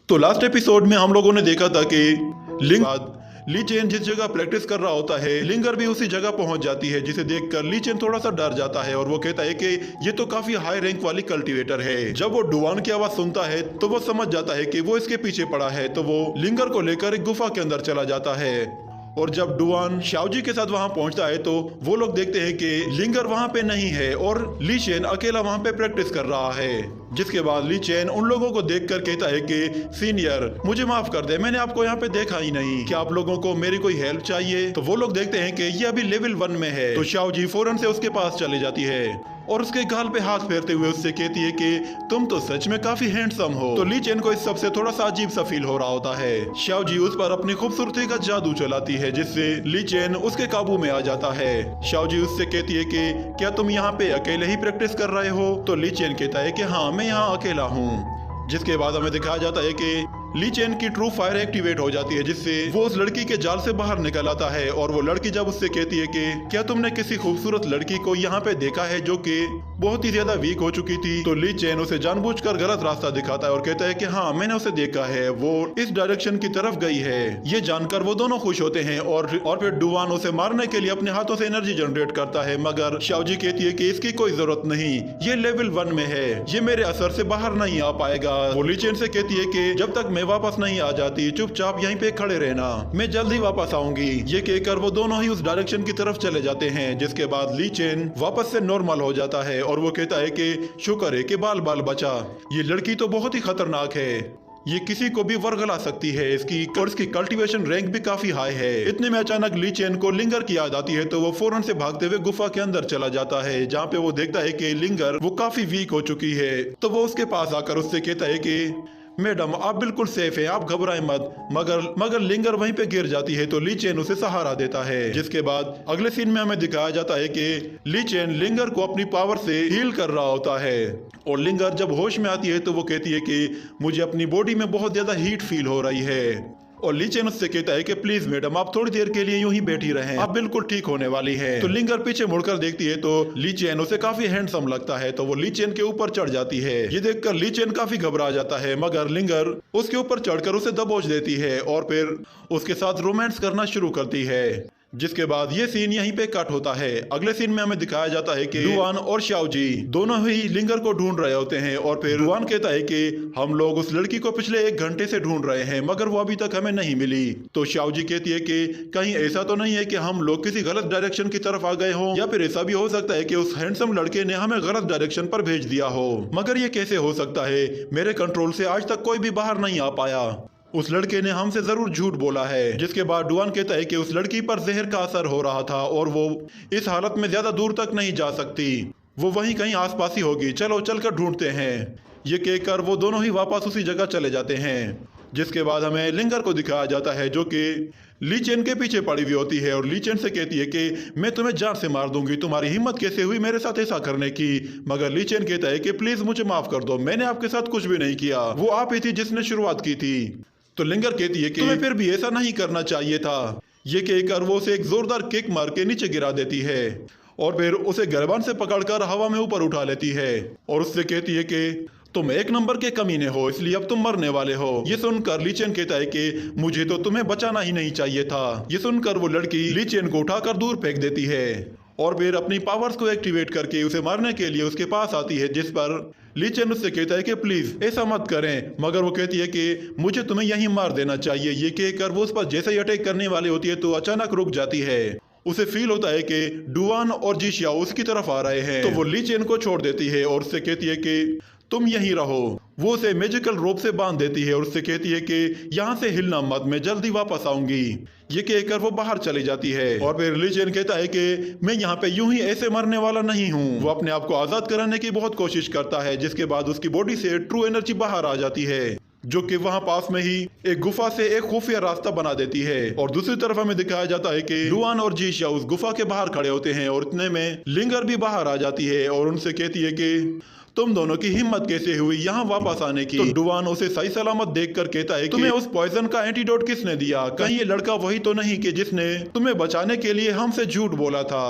तो last episode में हम लोगों ने देखा था कि ली चेन जिस जगह प्रैक्टिस कर रहा होता है, लिंगर भी उसी जगह पहुंच जाती है, जिसे देखकर ली चेन थोड़ा सा डर जाता है और वो कहता है कि ये तो काफी हाई रैंक वाली कल्टीवेटर है। जब वो डुवान की आवाज सुनता है तो वो समझ जाता है कि वो इसके पीछे पड़ा है, तो वो लिंगर को लेकर एक गुफा के अंदर चला जाता है। और जब डुवान शाओजी के साथ वहां पहुंचता है तो वो लोग देखते हैं कि लिंगर वहां पे नहीं है और ली चेन अकेला वहां पे प्रैक्टिस कर रहा है। जिसके बाद ली चेन उन लोगों को देखकर कहता है कि सीनियर, मुझे माफ कर दे, मैंने आपको यहाँ पे देखा ही नहीं, क्या आप लोगों को मेरी कोई हेल्प चाहिए? तो वो लोग देखते हैं कि ये अभी लेवल 1 में है। तो शाओजी फौरन से उसके पास चली जाती है और उसके गाल पे हाथ फेरते हुए उससे कहती है कि तुम तो सच में काफी हैंडसम हो। तो ली चेन को इस सबसे थोड़ा सा अजीब सा फील हो रहा होता है। शाओजी उस पर अपनी खूबसूरती का जादू चलाती है, जिससे ली चेन उसके काबू में आ जाता है। शाओजी उससे कहती है कि क्या तुम यहाँ पे अकेले ही प्रैक्टिस कर रहे हो? तो ली चेन कहता है कि हाँ, मैं यहाँ अकेला हूँ। जिसके बाद हमें दिखाया जाता है कि ली चेन की ट्रू फायर एक्टिवेट हो जाती है, जिससे वो उस लड़की के जाल से बाहर निकल आता है। और वो लड़की जब उससे कहती है कि क्या तुमने किसी खूबसूरत लड़की को यहाँ पे देखा है जो कि बहुत ही ज्यादा वीक हो चुकी थी? तो ली चेन उसे जानबूझकर गलत रास्ता दिखाता है और कहता है कि हाँ, मैंने उसे देखा है, वो इस डायरेक्शन की तरफ गई है। ये जानकर वो दोनों खुश होते हैं और फिर डुवान उसे मारने के लिए अपने हाथों से एनर्जी जनरेट करता है, मगर शाओजी कहती है कि इसकी कोई जरूरत नहीं, ये लेवल 1 में है, ये मेरे असर से बाहर नहीं आ पाएगा। वो ली चेन से कहती है कि जब तक मैं वापस नहीं आ जाती, चुपचाप यहीं पे खड़े रहना, मैं जल्द ही वापस आऊंगी। ये कहकर वो दोनों ही उस डायरेक्शन की तरफ चले जाते हैं। जिसके बाद ली चेन वापस से नॉर्मल हो जाता है और वो कहता है कि शुक्र है कि बाल बाल बचा। ये लड़की तो बहुत ही खतरनाक है, ये किसी को भी वर्गला सकती है, इसकी कल्टीवेशन रैंक भी काफी हाई है। इतने में अचानक ली चेन को लिंगर की याद आती है, तो वो फौरन से भागते हुए गुफा के अंदर चला जाता है, जहाँ पे वो देखता है कि लिंगर वो काफी वीक हो चुकी है। तो वो उसके पास आकर उससे कहता है कि मैडम, आप बिल्कुल सेफ हैं, आप घबराएं मत। मगर लिंगर वहीं पे गिर जाती है, तो ली चेन उसे सहारा देता है। जिसके बाद अगले सीन में हमें दिखाया जाता है कि ली चेन लिंगर को अपनी पावर से हील कर रहा होता है। और लिंगर जब होश में आती है तो वो कहती है कि मुझे अपनी बॉडी में बहुत ज्यादा हीट फील हो रही है। और ली चेन उससे कहता है कि प्लीज मैडम, आप थोड़ी देर के लिए यूं ही बैठी रहें, आप बिल्कुल ठीक होने वाली है। तो लिंगर पीछे मुड़कर देखती है तो ली चेन उसे काफी हैंडसम लगता है, तो वो ली चेन के ऊपर चढ़ जाती है। ये देखकर ली चेन काफी घबरा जाता है, मगर लिंगर उसके ऊपर चढ़कर उसे दबोच देती है और फिर उसके साथ रोमांस करना शुरू करती है। जिसके बाद ये सीन यहीं पे कट होता है। अगले सीन में हमें दिखाया जाता है कि डुवान और शाओजी दोनों ही लिंगर को ढूंढ रहे होते हैं और फिर डुवान कहता है कि हम लोग उस लड़की को पिछले 1 घंटे से ढूंढ रहे हैं, मगर वो अभी तक हमें नहीं मिली। तो शाओजी कहती है कि कहीं ऐसा तो नहीं है कि हम लोग किसी गलत डायरेक्शन की तरफ आ गए हो, या फिर ऐसा भी हो सकता है कि उस हैंडसम लड़के ने हमें गलत डायरेक्शन पर भेज दिया हो। मगर ये कैसे हो सकता है? मेरे कंट्रोल से आज तक कोई भी बाहर नहीं आ पाया, उस लड़के ने हमसे जरूर झूठ बोला है। जिसके बाद डुवान कहता है कि उस लड़की पर जहर का असर हो रहा था और वो इस हालत में ज्यादा दूर तक नहीं जा सकती, वो वहीं कहीं आसपास ही होगी, चलो चलकर ढूंढते हैं। ये कहकर वो दोनों ही वापस उसी जगह चले जाते हैं। जिसके बाद हमें लिंगर को दिखाया जाता है जो कि ली चेन के पीछे पड़ी हुई होती है और ली चेन से कहती है कि मैं तुम्हें जान से मार दूंगी, तुम्हारी हिम्मत कैसे हुई मेरे साथ ऐसा करने की? मगर ली चेन कहता है कि प्लीज मुझे माफ कर दो, मैंने आपके साथ कुछ भी नहीं किया, वो आप ही थी जिसने शुरुआत की थी। तो लिंगर कहती है कि तुम्हें फिर भी ऐसा नहीं करना चाहिए था। ये कहकर वो उसे एक जोरदार किक मार के नीचे गिरा देती है और फिर उसे गर्दन से पकड़कर हवा में ऊपर उठा लेती है और उससे कहती है कि तुम 1 नंबर के कमीने हो, इसलिए अब तुम मरने वाले हो। ये सुनकर ली चेन कहता है कि मुझे तो तुम्हें बचाना ही नहीं चाहिए था। ये सुनकर वो लड़की ली चेन को उठाकर दूर फेंक देती है और फिर अपनी पावर्स को एक्टिवेट करके उसे मारने के लिए उसके पास आती है। जिस पर ली चेन उससे कहता है कि प्लीज ऐसा मत करें, मगर वो कहती है कि मुझे तुम्हें यहीं मार देना चाहिए। ये कहकर वो उस पर जैसे ही अटैक करने वाली होती है तो अचानक रुक जाती है। उसे फील होता है कि डुवान और जिशियाओ उसकी तरफ आ रहे हैं, तो वो ली चेन को छोड़ देती है और उससे कहती है कि तुम यहीं रहो। वो उसे मैजिकल रोप से बांध देती है और उससे कहती है कि यहाँ से हिलना मत, मैं जल्दी वापस आऊंगी। ये कहकर वो बाहर चली जाती है और फिर ली चेन कहता है कि मैं यहाँ पे यूं ही ऐसे मरने वाला नहीं हूँ। वो अपने आप को आजाद कराने की बहुत कोशिश करता है। जिसके बाद उसकी बॉडी से ट्रू एनर्जी बाहर आ जाती है, जो कि वहां पास में ही एक गुफा से एक खुफिया रास्ता बना देती है। और दूसरी तरफ हमें दिखाया जाता है कि डुवान और जिशिया उस गुफा के बाहर खड़े होते हैं और इतने में लिंगर भी बाहर आ जाती है और उनसे कहती है कि तुम दोनों की हिम्मत कैसे हुई यहाँ वापस आने की? तो डुवान उसे सही सलामत देखकर कहता है कि तुम्हें उस पॉइजन का एंटीडोट किसने दिया? कहीं ये लड़का वही तो नहीं कि जिसने तुम्हें बचाने के लिए हमसे झूठ बोला था?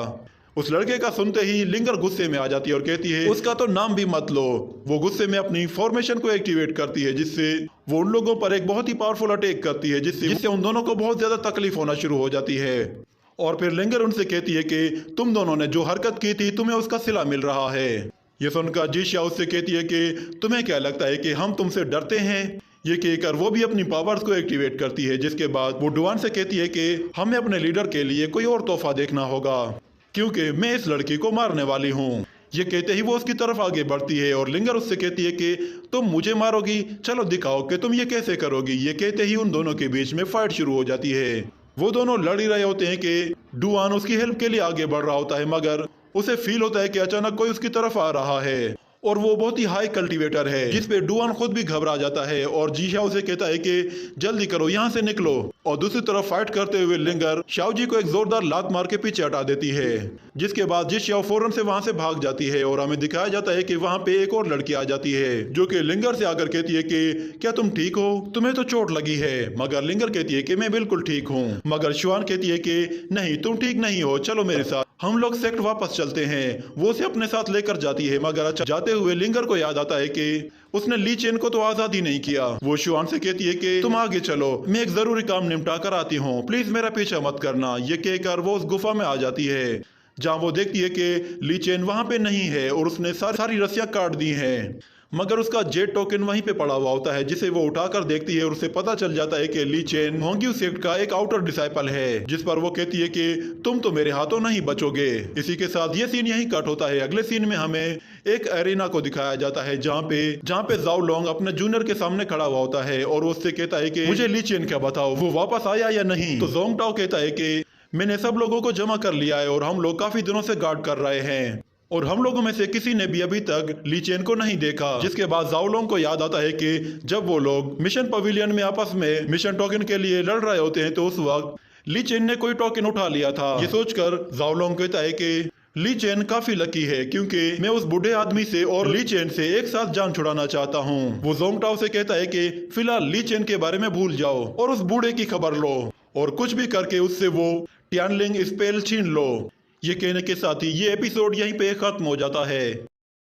उस लड़के का सुनते ही लिंगर गुस्से में आ जाती है और कहती है उसका तो नाम भी मत लो। वो गुस्से में अपनी फॉर्मेशन को एक्टिवेट करती है, जिससे वो उन लोगों पर एक बहुत ही पावरफुल अटैक करती है, जिससे उन दोनों को बहुत ज्यादा तकलीफ होना शुरू हो जाती है। और फिर लिंगर उनसे कहती है कि तुम दोनों ने जो हरकत की थी तुम्हें उसका सिला मिल रहा है। ये सुनकर जिशिया उससे कहती है कि तुम्हें क्या लगता है कि हम तुमसे डरते हैं। ये कहकर वो भी अपनी पावर्स को एक्टिवेट करती है, जिसके बाद वो डुआन से कहती है कि हमें अपने लीडर के लिए कोई और तोहफा देखना होगा, क्योंकि मैं इस लड़की को मारने वाली हूँ। ये कहते ही वो उसकी तरफ आगे बढ़ती है और लिंगर उससे कहती है कि तुम मुझे मारोगी, चलो दिखाओ कि तुम ये कैसे करोगी। ये कहते ही उन दोनों के बीच में फाइट शुरू हो जाती है। वो दोनों लड़ ही रहे होते हैं कि डुआन उसकी हेल्प के लिए आगे बढ़ रहा होता है, मगर उसे फील होता है कि अचानक कोई उसकी तरफ आ रहा है और वो बहुत ही हाई कल्टीवेटर है, जिस पे डुआन खुद भी घबरा जाता है और जिशिया उसे कहता है कि जल्दी करो, यहाँ से निकलो। और दूसरी तरफ फाइट करते हुए लिंगर शाओजी को एक जोरदार लात मार के पीछे हटा देती है, जिसके बाद जिशिया फौरन से वहां से भाग जाती है और हमें दिखाया जाता है कि वहां पे एक और लड़की आ जाती है, जो कि लिंगर से आकर कहती है कि क्या तुम ठीक हो, तुम्हें तो चोट लगी है। मगर लिंगर कहती है कि मैं बिल्कुल ठीक हूँ। मगर शुआन कहती है कि नहीं, तुम ठीक नहीं हो, चलो मेरे साथ, हम लोग सेक्ट वापस चलते हैं। वो उसे अपने साथ लेकर जाती है, मगर जाते हुए लिंगर को याद आता है कि उसने ली चेन को तो आजाद ही नहीं किया। वो शुआन से कहती है कि तुम आगे चलो, मैं एक जरूरी काम निपटा कर आती हूँ, प्लीज मेरा पीछा मत करना। ये कहकर वो उस गुफा में आ जाती है, जहाँ वो देखती है कि ली चेन वहां पे नहीं है और उसने सारी रस्सियां काट दी हैं। मगर उसका जेट टोकन वहीं पे पड़ा हुआ होता है, जिसे वो उठाकर देखती है और उसे पता चल जाता है कि ली चेन होंग्यू सेक्ट का एक आउटर डिसाइपल है, जिस पर वो कहती है कि तुम तो मेरे हाथों नहीं बचोगे। इसी के साथ ये सीन यहीं कट होता है। अगले सीन में हमें एक एरिना को दिखाया जाता है, जहाँ पे जाओ लोंग अपने जूनियर के सामने खड़ा हुआ होता है और वो उससे कहता है कि मुझे ली चेन क्या बताओ, वो वापस आया या नहीं। तो जोंग टाओ कहता है कि मैंने सब लोगों को जमा कर लिया है और हम लोग काफी दिनों से गार्ड कर रहे हैं और हम लोगों में से किसी ने भी अभी तक ली चेन को नहीं देखा। जिसके बाद जाओलोंग को याद आता है कि जब वो लोग मिशन पवेलियन में आपस में मिशन टोकन के लिए लड़ रहे होते हैं, तो उस वक्त ली चेन ने कोई टोकन उठा लिया था। ये सोचकर जाओलोंग कहता है कि ली चेन काफी लकी है, क्योंकि मैं उस बूढ़े आदमी से और ली चेन से एक साथ जान छुड़ाना चाहता हूँ। वो जोंग टाओ से कहता है कि फिलहाल ली चेन के बारे में भूल जाओ और उस बूढ़े की खबर लो और कुछ भी करके उससे वो टियानलिंग स्पेल छीन लो। ये कहने के साथ ही ये एपिसोड यहीं पे खत्म हो जाता है।